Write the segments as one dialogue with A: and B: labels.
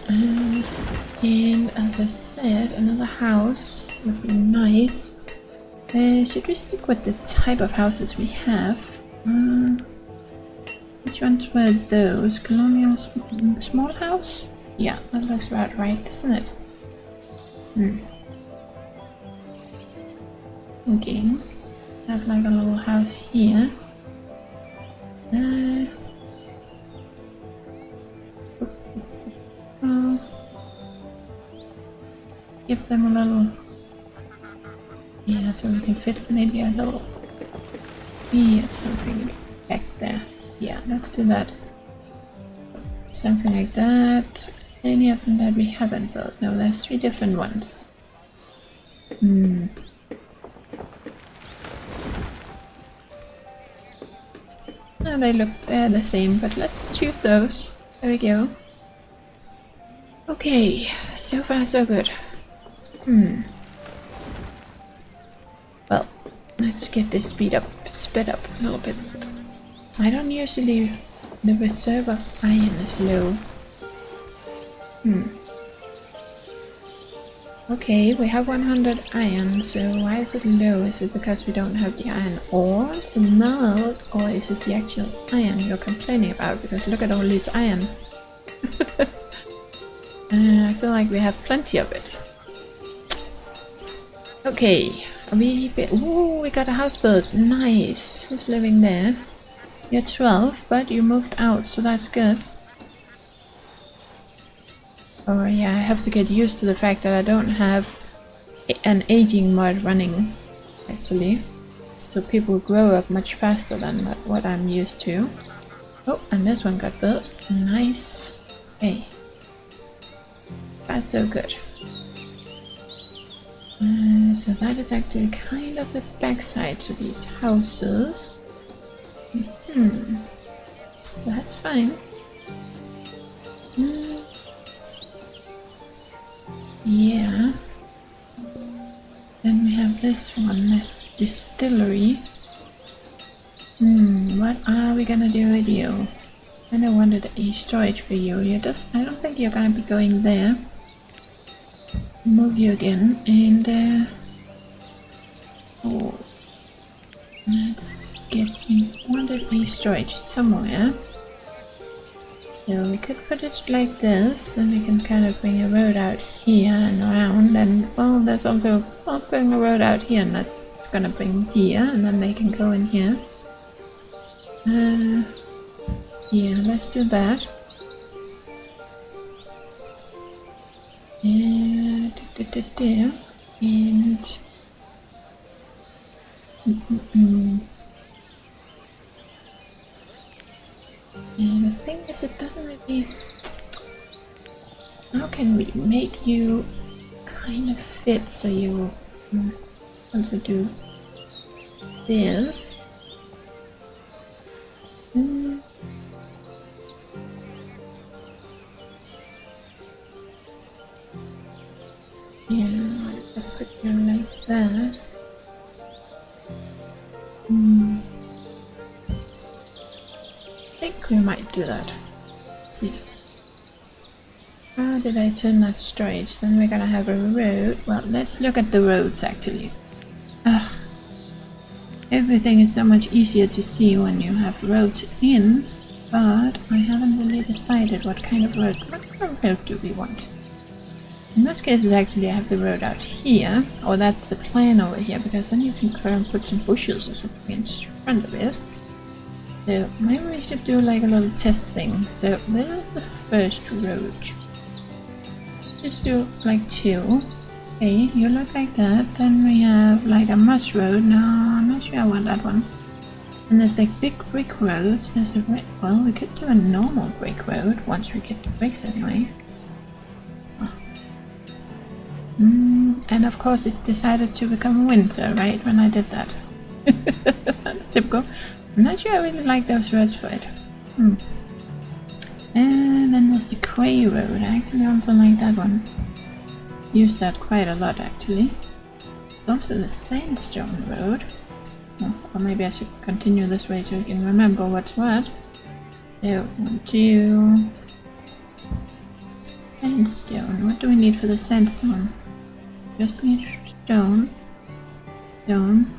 A: And as I said, another house would be nice. Should we stick with the type of houses we have? Which ones were those? Colonial small house? Yeah, that looks about right, doesn't it? Okay. Have like a little house here. Give them a little, yeah, so we can fit maybe a little, yeah, something back there. Yeah, let's do that. Something like that. Any of them that we haven't built? No, there's 3 different ones. No, they're the same, but let's choose those. There we go. Okay, so far so good. Well, let's get this sped up a little bit. I don't usually... The reserve of iron is low. Okay, we have 100 iron, so why is it low? Is it because we don't have the iron ore to melt, or is it the actual iron you're complaining about? Because look at all this iron. I feel like we have plenty of it. Okay, we got a house built. Nice. Who's living there? You're 12, but you moved out, so that's good. Oh yeah, I have to get used to the fact that I don't have an aging mod running, actually. So people grow up much faster than what I'm used to. Oh, and this one got built. Nice. Hey. That's so good. So that is actually kind of the backside to these houses. That's fine. Yeah. Then we have this one, distillery. What are we gonna do with you? I don't wanted a storage for you. I don't think you're gonna be going there. Move you again, and oh, let's get wanted a storage somewhere. So we could put it like this, and we can kind of bring a road out here and around, and well, there's also bring a road out here, and that's gonna bring here, and then they can go in here. Yeah, let's do that. And and the thing is, it doesn't really... How can we make you kind of fit so you also do this? Yeah, let's put you like that. I think we might do that. Let's see. How did I turn that storage? Then we're gonna have a road. Well, let's look at the roads actually. Everything is so much easier to see when you have roads in, but I haven't really decided what kind of road do we want. In most cases actually I have the road out here, or that's the plan over here, because then you can go and put some bushes or something in front of it. So maybe we should do like a little test thing. So there's the first road. Just do like 2. Okay, you look like that. Then we have like a moss road. No, I'm not sure I want that one. And there's like big brick roads. There's a well, we could do a normal brick road once we get the bricks anyway. And of course it decided to become winter, right, when I did that. That's typical. I'm not sure I really like those roads for it. And then there's the Quay road. I actually also like that one. Use that quite a lot actually. Also the sandstone road. Oh, or maybe I should continue this way so we can remember what's what. So 1, 2. sandstone. What do we need for the sandstone? Just need stone. Stone.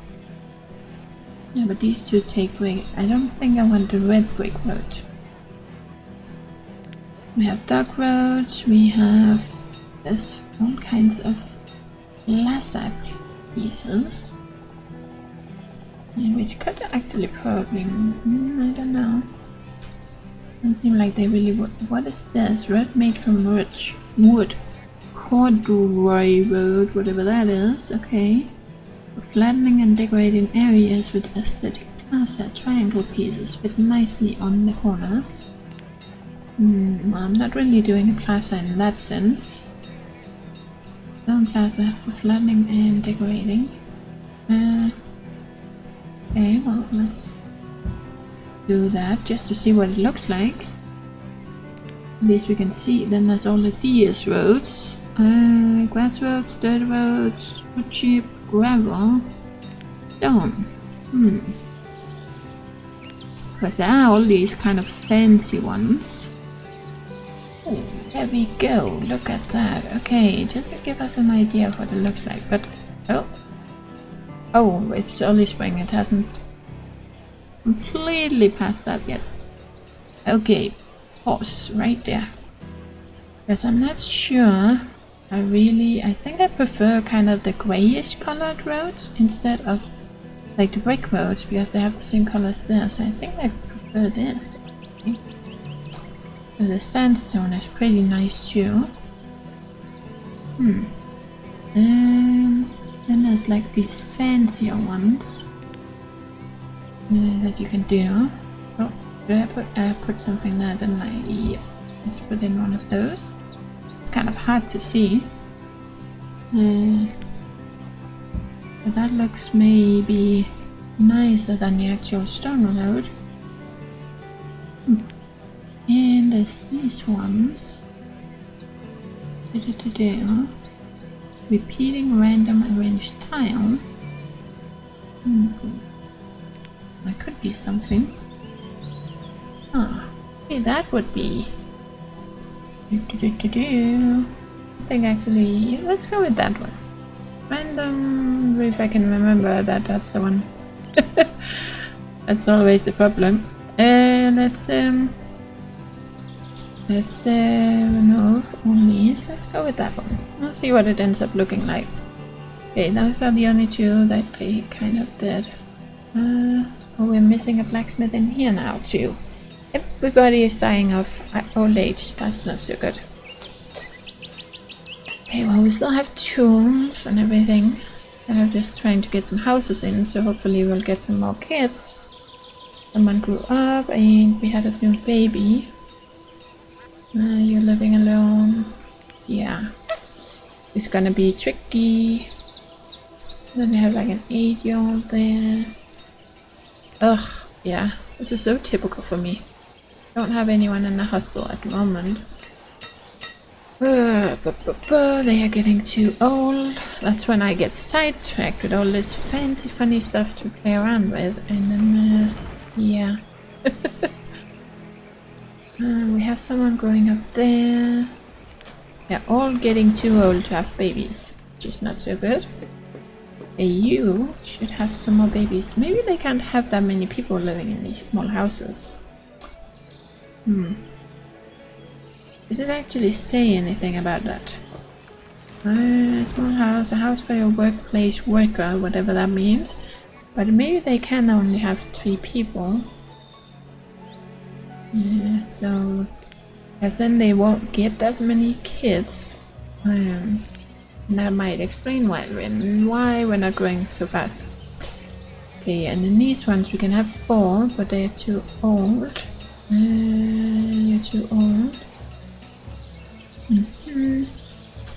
A: Yeah, but these two take brick. I don't think I want the red brick road. We have dark roads, we have there's all kinds of laser pieces. Yeah, which could actually probably, I don't know. Doesn't seem like they really would. What is this? Road made from wood. Corduroy road, whatever that is. Okay. For flattening and decorating areas with aesthetic plaza, triangle pieces fit nicely on the corners. I'm not really doing a plaza in that sense. Stone plaza for flattening and decorating. Okay, well, let's do that just to see what it looks like. At least we can see. Then there's all the DS roads. Grass roads, dirt roads, wood chip, gravel, stone. Because there are all these kind of fancy ones. Oh, there we go. Look at that. Okay, just to give us an idea of what it looks like. But oh, it's early spring. It hasn't completely passed that yet. Okay, pause right there. Because I'm not sure. I think I prefer kind of the grayish colored roads instead of like the brick roads, because they have the same colors there. So I think I prefer this. Okay. So the sandstone is pretty nice too. And then there's like these fancier ones that you can do. Oh, did I put something there, didn't I? Yeah, let's put in one of those. It's kind of hard to see. But that looks maybe nicer than the actual stone road. And there's these ones. Repeating random arranged tile. That could be something. Okay, that would be. I think actually, let's go with that one. Random, if I can remember that that's the one. That's always the problem. Let's remove all these. Let's go with that one. I'll see what it ends up looking like. Okay, those are the only two that they kind of did. Oh, we're missing a blacksmith in here now too. Everybody is dying of old age. That's not so good. Okay, well, we still have tools and everything. And I'm just trying to get some houses in, so hopefully we'll get some more kids. Someone grew up and we had a new baby. You're living alone. Yeah. It's gonna be tricky. Then we have like an 8-year-old there. Ugh, yeah. This is so typical for me. Don't have anyone in the hostel at the moment. They are getting too old. That's when I get sidetracked with all this fancy funny stuff to play around with, and then yeah. We have someone growing up there. They're all getting too old to have babies, which is not so good. You should have some more babies. Maybe they can't have that many people living in these small houses. Did it actually say anything about that? A small house, a house for your workplace worker, whatever that means. But maybe they can only have 3 people. Yeah, so... because then they won't get that many kids. And that might explain why we're not growing so fast. Okay, and in these ones we can have 4, but they're too old. You're too old.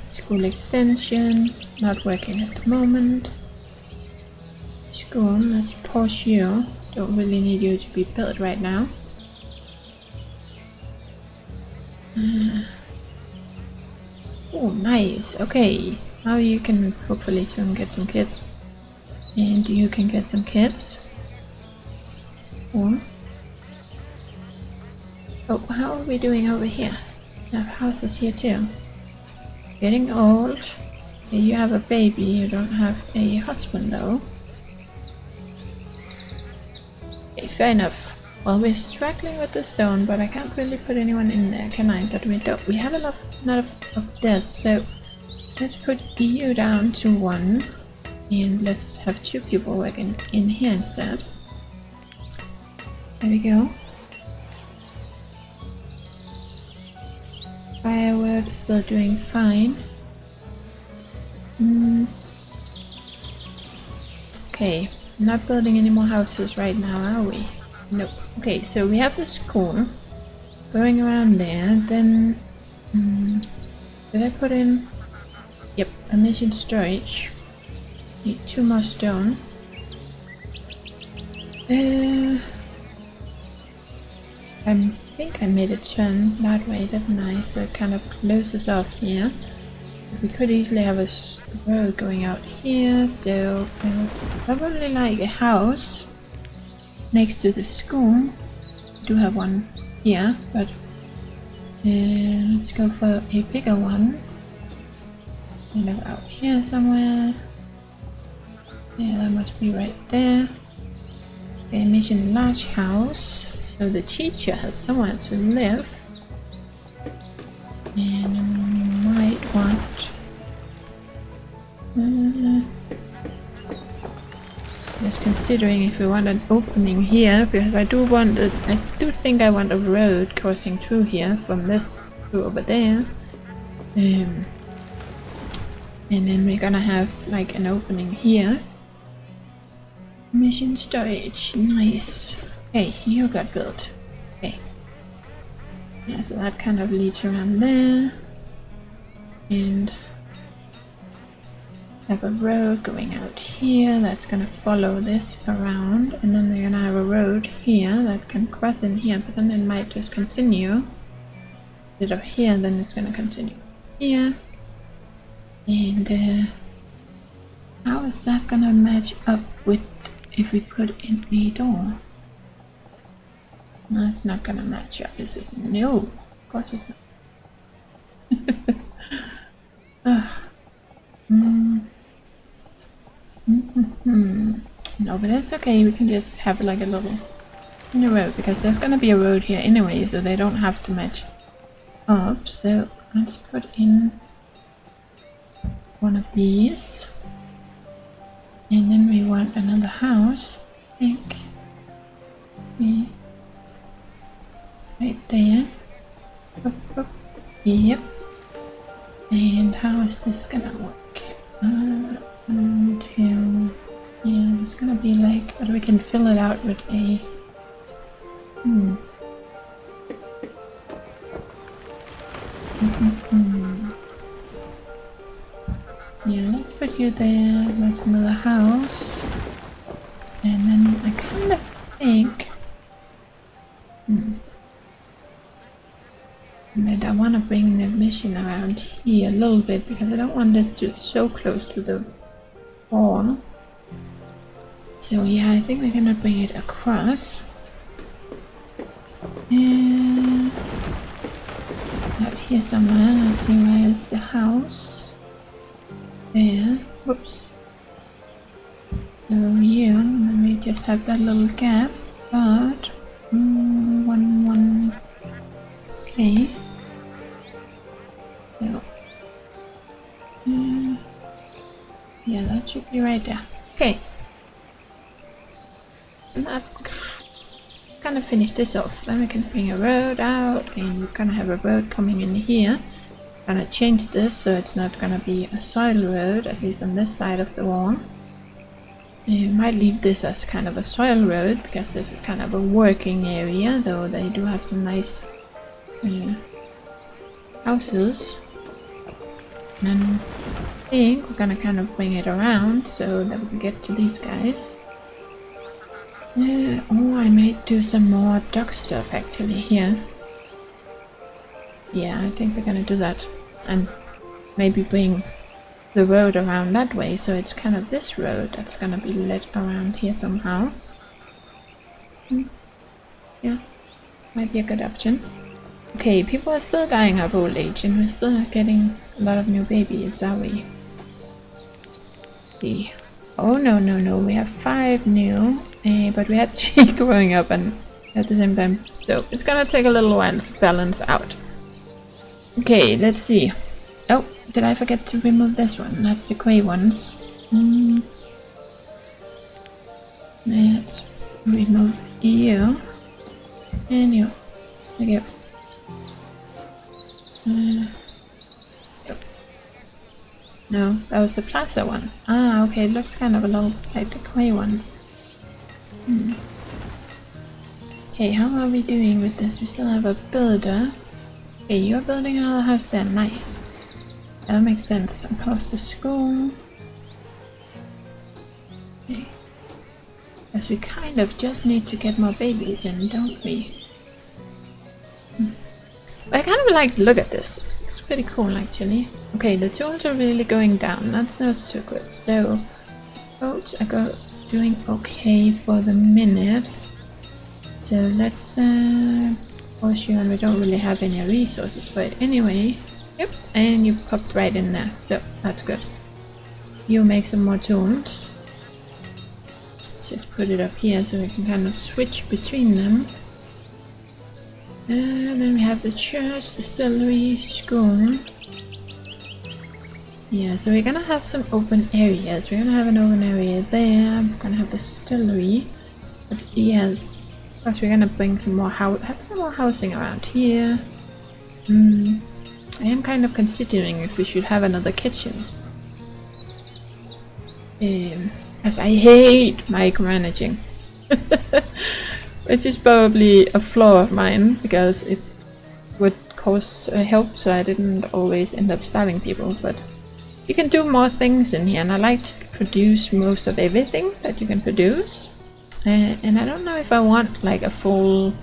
A: School extension, not working at the moment. School, let's pause you. Don't really need you to be built right now. Oh, nice. Okay, now you can hopefully soon get some kids. And you can get some kids. Or... oh, how are we doing over here? We have houses here too. Getting old. You have a baby, you don't have a husband though. Okay, fair enough. Well, we're struggling with the stone, but I can't really put anyone in there, can I? But we don't. We have enough of this, so let's put you down to 1. And let's have 2 people working in here instead. There we go. Firework still doing fine. Okay, not building any more houses right now, are we? Nope. Okay, so we have the school going around there. Then, did I put in? Yep, a mission storage. Need 2 more stone. I think I made it turn that way, didn't I? So it kind of closes off here. We could easily have a road going out here, so probably like a house next to the school. We do have one here, but let's go for a bigger one. Kind of out here somewhere. Yeah, that must be right there. Okay, mission large house. So the teacher has somewhere to live. And might want... just considering if we want an opening here, because I do think I want a road crossing through here from this to over there. And then we're gonna have like an opening here. Mission storage, nice. Okay, you got built. Okay. Yeah, so that kind of leads around there. And have a road going out here that's gonna follow this around. And then we're gonna have a road here that can cross in here, but then it might just continue. Instead of here, then it's gonna continue here. And how is that gonna match up with if we put in a door? No, it's not gonna match up, is it? No, of course it's not. No, but that's okay, we can just have like a little in a road, because there's gonna be a road here anyway, so they don't have to match up. So let's put in one of these. And then we want another house, I think. Right there. Up. Yep. And how is this gonna work? Until... yeah, it's gonna be like... but we can fill it out with a... Yeah, let's put you there. That's another house. And then I kind of think that I want to bring the mission around here a little bit, because I don't want this to so close to the wall. So yeah, I think we're gonna bring it across. And out here somewhere. Let's see, where is the house? There. Whoops. So here, and we just have that little gap, but one. Okay. So yeah, that should be right there. Okay. And that kind of finish this off. Then we can bring a road out, and we're gonna have a road coming in here. Gonna change this so it's not gonna be a soil road, at least on this side of the wall. You might leave this as kind of a soil road, because this is kind of a working area, though they do have some nice houses. And I think we're gonna kind of bring it around so that we can get to these guys. Oh, I might do some more dock stuff actually here. Yeah, I think we're gonna do that. And maybe bring the road around that way, so it's kind of this road that's gonna be led around here somehow. Yeah, might be a good option. Okay, people are still dying of old age and we're still not getting a lot of new babies, are we? See. Oh no, no, no, we have 5 new, but we had 3 growing up and at the same time, so it's gonna take a little while to balance out. Okay, let's see. Oh, did I forget to remove this one? That's the gray ones. Let's remove you and you. Okay. No, that was the plaza one. Ah, okay, it looks kind of a little like the gray ones. Okay, how are we doing with this? We still have a builder. Okay, you're building another house there, nice. That makes sense. Across the school. Okay. As we kind of just need to get more babies in, don't we? I kind of like to look at this. It's pretty cool actually. Okay, the tools are really going down. That's not so good. So, boats are doing okay for the minute. So let's push you, and we don't really have any resources for it anyway. Yep, and you popped right in there. So that's good. You make some more tools. Just put it up here so we can kind of switch between them. And then we have the church, the celery, school. Yeah, so we're gonna have some open areas. We're gonna have an open area there. We're gonna have the distillery. But yeah, of course we're gonna bring some more have some more housing around here. I am kind of considering if we should have another kitchen. As I hate micromanaging. Which is probably a flaw of mine, because it would cause help so I didn't always end up starving people, but you can do more things in here, and I like to produce most of everything that you can produce. And I don't know if I want like a full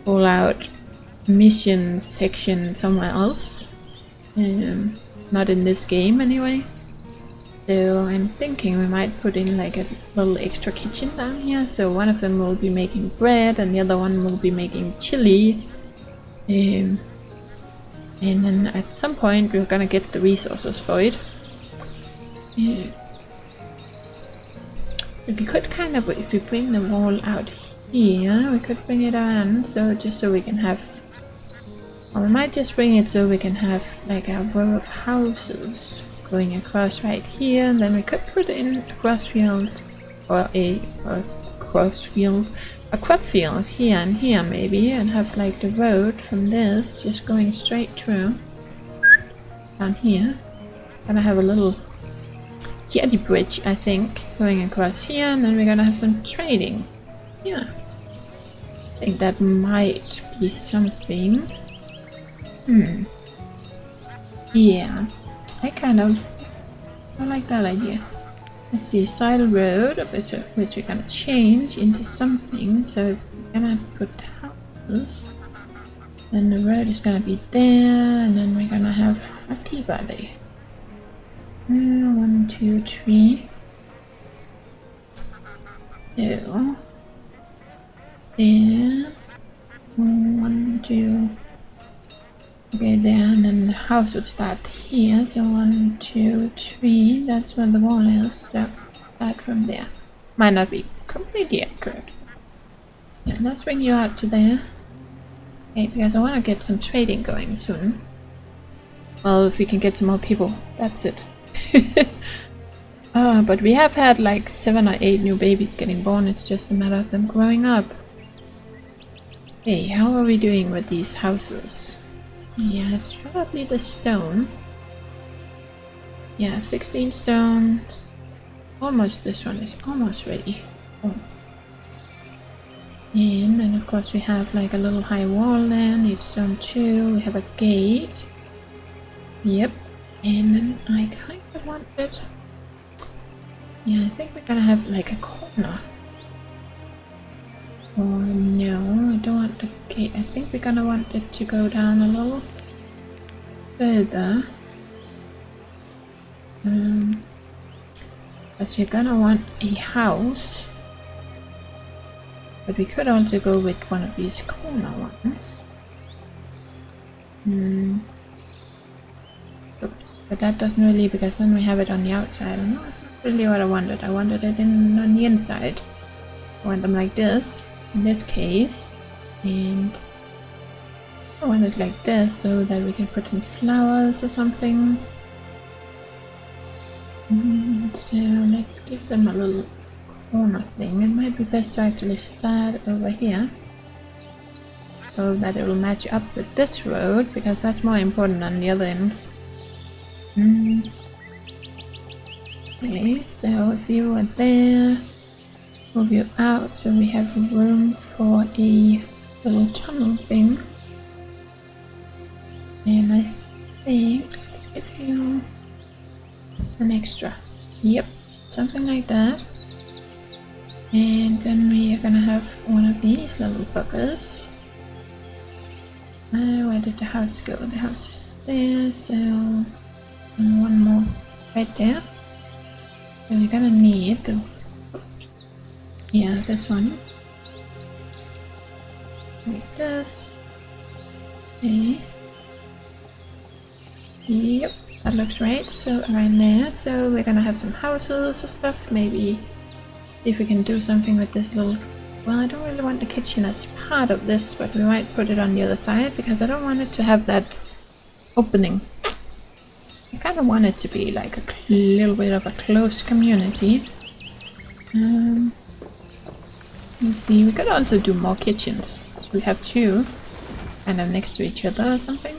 A: out mission section somewhere else. Not in this game anyway. So I'm thinking we might put in like a little extra kitchen down here. So one of them will be making bread and the other one will be making chili. And then at some point we're gonna get the resources for it. We could kind of, if we bring the wall out here, we could bring it around, so just so we can have, or we might just bring it so we can have like a row of houses going across right here, and then we could put in a cross field, or a crop field here and here maybe, and have like the road from this just going straight through down here. Gonna have a little jetty bridge, I think, going across here, and then we're gonna have some trading. Yeah, I think that might be something. Yeah, I like that idea. Let's see, side road, which we're gonna change into something. So if we're gonna put houses, then the road is gonna be there, and then we're gonna have a tea valley. 1, 2, 3. So there. 1, 2. Okay, there, and then the house would start here. So 1, 2, 3. That's where the wall is. So start from there. Might not be completely accurate. Yeah, let's bring you out to there. Okay, because I want to get some trading going soon. Well, if we can get some more people, that's it. But we have had like 7 or 8 new babies getting born. It's just a matter of them growing up. Hey, how are we doing with these houses? Yeah, it's probably the stone. Yeah, 16 stones. Almost, this one is almost ready. Oh. And then of course we have like a little high wall there, needs stone 2. We have a gate. Yep. And then I kind of want it. Yeah, I think we're gonna have like a corner. Oh no, I don't want the gate. I think we're gonna want it to go down a little further. Because we're gonna want a house. But we could also go with one of these corner ones. Oops, but that doesn't really, because then we have it on the outside. No, it's not really what I wanted. I wanted it on the inside. I want them like this, in this case, and I want it like this so that we can put some flowers or something. So let's give them a little corner thing. It might be best to actually start over here so that it will match up with this road, because that's more important on the other end. Okay, so if you are there, move you out so we have room for a little tunnel thing. And I think let's give you an extra. Yep, something like that. And then we are gonna have one of these little buggers. Where did the house go? The house is there, so one more right there. So we're gonna need the, yeah, this one. Like this. Okay. Yep, that looks right. So right there. So we're gonna have some houses or stuff. Maybe if we can do something with this little. Well, I don't really want the kitchen as part of this, but we might put it on the other side because I don't want it to have that opening. I kind of want it to be like a little bit of a closed community. Let's see, we could also do more kitchens. So we have two kind of next to each other or something.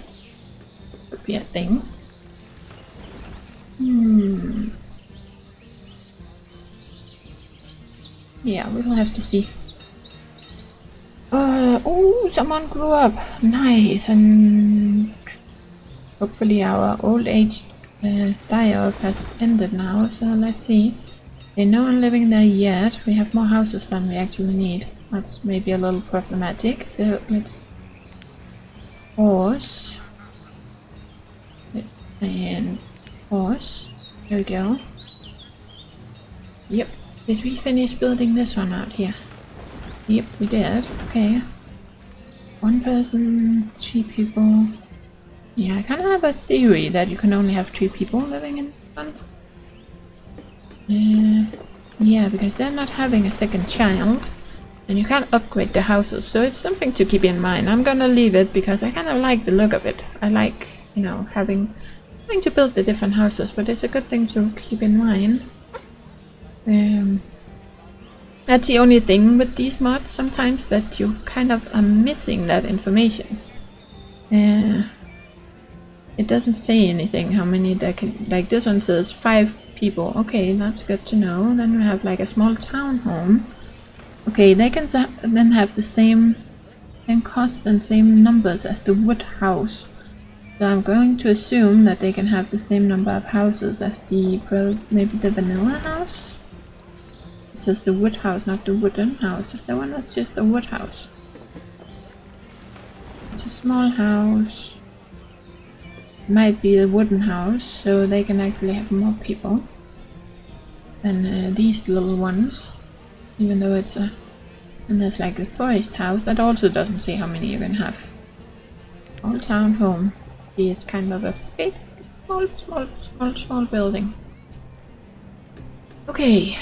A: Could be a thing. Yeah, we will have to see. Oh, someone grew up. Nice, and hopefully our old age die-off has ended now. So let's see. Okay, no one living there yet. We have more houses than we actually need. That's maybe a little problematic. So let's pause and pause. There we go. Yep. Did we finish building this one out here? Yep, we did. Okay. One person, 3 people. Yeah, I kind of have a theory that you can only have 3 people living in ones. Yeah, because they're not having a second child. And you can't upgrade the houses, so it's something to keep in mind. I'm gonna leave it because I kind of like the look of it. I like, you know, having to build the different houses, but it's a good thing to keep in mind. That's the only thing with these mods sometimes, that you kind of are missing that information. It doesn't say anything how many there can, like this one says 5 people. Okay, that's good to know. Then we have like a small townhome. Okay, they can then have the same cost and same numbers as the wood house. So I'm going to assume that they can have the same number of houses as the maybe the vanilla house. It says the wood house, not the wooden house. Is there one that's just a wood house? It's a small house. It might be a wooden house, so they can actually have more people than these little ones. Even though it's a... And there's like the forest house. That also doesn't say how many you can have. All town home. See, it's kind of a big, small building. Okay,